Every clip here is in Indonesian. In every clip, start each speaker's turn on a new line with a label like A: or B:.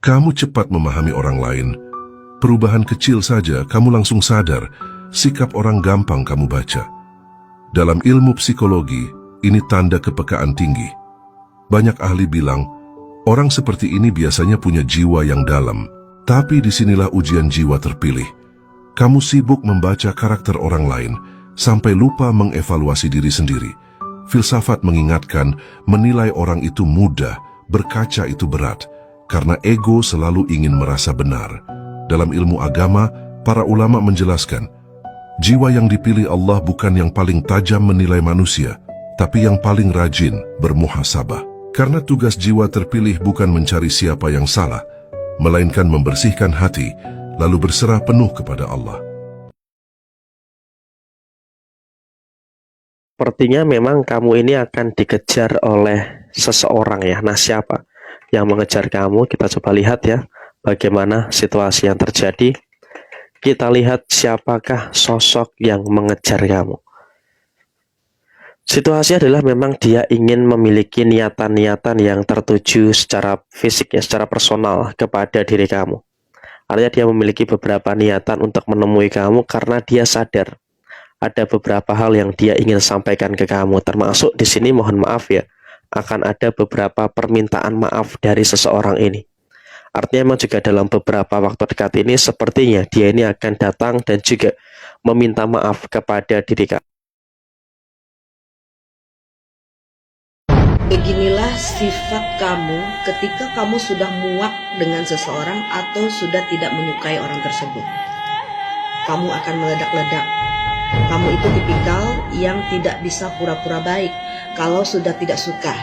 A: Kamu cepat memahami orang lain. Perubahan kecil saja kamu langsung sadar, sikap orang gampang kamu baca. Dalam ilmu psikologi, ini tanda kepekaan tinggi. Banyak ahli bilang, orang seperti ini biasanya punya jiwa yang dalam. Tapi disinilah ujian jiwa terpilih. Kamu sibuk membaca karakter orang lain, sampai lupa mengevaluasi diri sendiri. Filsafat mengingatkan, menilai orang itu mudah, berkaca itu berat, karena ego selalu ingin merasa benar. Dalam ilmu agama, para ulama menjelaskan, jiwa yang dipilih Allah bukan yang paling tajam menilai manusia, tapi yang paling rajin bermuhasabah. Karena tugas jiwa terpilih bukan mencari siapa yang salah, melainkan membersihkan hati, lalu berserah penuh kepada Allah.
B: Sepertinya memang kamu ini akan dikejar oleh seseorang ya. Nah, siapa yang mengejar kamu? Kita coba lihat ya, bagaimana situasi yang terjadi. Kita lihat siapakah sosok yang mengejar kamu. Situasi adalah memang dia ingin memiliki niatan-niatan yang tertuju secara fisik ya, secara personal kepada diri kamu. Artinya dia memiliki beberapa niatan untuk menemui kamu karena dia sadar ada beberapa hal yang dia ingin sampaikan ke kamu. Termasuk di sini mohon maaf ya, akan ada beberapa permintaan maaf dari seseorang ini. Artinya memang juga dalam beberapa waktu dekat ini sepertinya dia ini akan datang dan juga meminta maaf kepada diri kamu.
C: Beginilah sifat kamu ketika kamu sudah muak dengan seseorang atau sudah tidak menyukai orang tersebut. Kamu akan meledak-ledak. Kamu itu tipikal yang tidak bisa pura-pura baik kalau sudah tidak suka.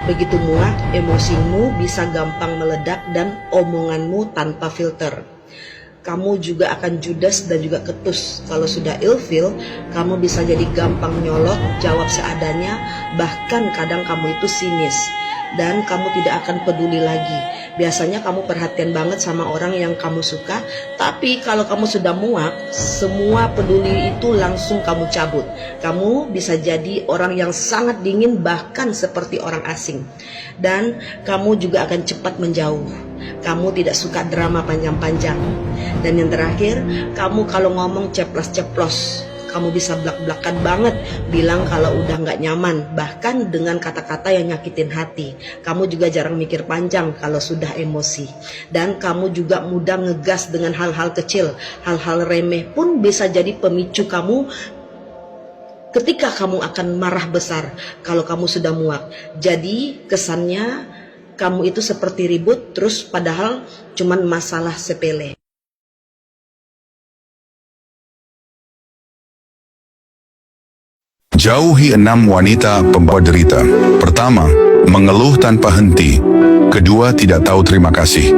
C: Begitu muak, emosimu bisa gampang meledak dan omonganmu tanpa filter. Kamu juga akan judes dan juga ketus. Kalau sudah ilfil, kamu bisa jadi gampang nyolot, jawab seadanya, bahkan kadang kamu itu sinis. Dan kamu tidak akan peduli lagi. Biasanya kamu perhatian banget sama orang yang kamu suka, tapi kalau kamu sudah muak, semua peduli itu langsung kamu cabut. Kamu bisa jadi orang yang sangat dingin, bahkan seperti orang asing. Dan kamu juga akan cepat menjauh. Kamu tidak suka drama panjang-panjang. Dan yang terakhir, kamu kalau ngomong ceplos-ceplos. Kamu bisa belak-belakan banget bilang kalau udah nggak nyaman, bahkan dengan kata-kata yang nyakitin hati. Kamu juga jarang mikir panjang kalau sudah emosi. Dan kamu juga mudah ngegas dengan hal-hal kecil. Hal-hal remeh pun bisa jadi pemicu kamu ketika kamu akan marah besar kalau kamu sudah muak. Jadi kesannya kamu itu seperti ribut terus padahal cuman masalah sepele.
D: Jauhi 6 wanita pembawa derita. Pertama, mengeluh tanpa henti. Kedua, tidak tahu terima kasih.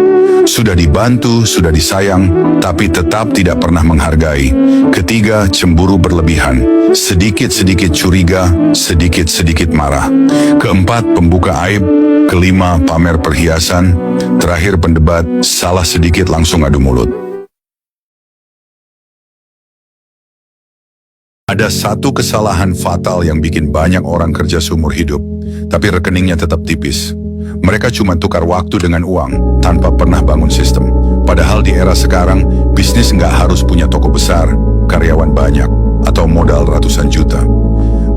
D: Sudah dibantu, sudah disayang, tapi tetap tidak pernah menghargai. Ketiga, cemburu berlebihan. Sedikit-sedikit curiga, sedikit-sedikit marah. Keempat, pembuka aib. Kelima, pamer perhiasan. Terakhir, pendebat, salah sedikit langsung adu mulut. Ada satu kesalahan fatal yang bikin banyak orang kerja seumur hidup, tapi rekeningnya tetap tipis. Mereka cuma tukar waktu dengan uang, tanpa pernah bangun sistem. Padahal di era sekarang, bisnis nggak harus punya toko besar, karyawan banyak, atau modal ratusan juta.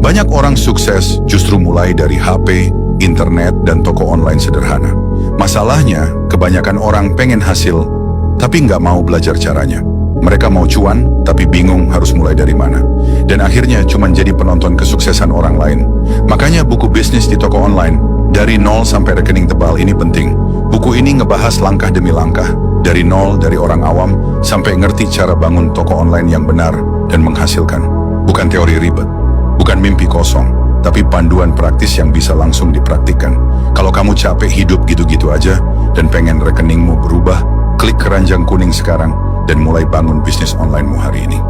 D: Banyak orang sukses justru mulai dari HP, internet, dan toko online sederhana. Masalahnya, kebanyakan orang pengen hasil, tapi nggak mau belajar caranya. Mereka mau cuan, tapi bingung harus mulai dari mana. Dan akhirnya cuma jadi penonton kesuksesan orang lain. Makanya buku bisnis di toko online, dari nol sampai rekening tebal ini penting. Buku ini ngebahas langkah demi langkah, dari nol, dari orang awam, sampai ngerti cara bangun toko online yang benar dan menghasilkan. Bukan teori ribet, bukan mimpi kosong, tapi panduan praktis yang bisa langsung dipraktikkan. Kalau kamu capek hidup gitu-gitu aja, dan pengen rekeningmu berubah, klik keranjang kuning sekarang, dan mulai bangun bisnis onlinemu hari ini.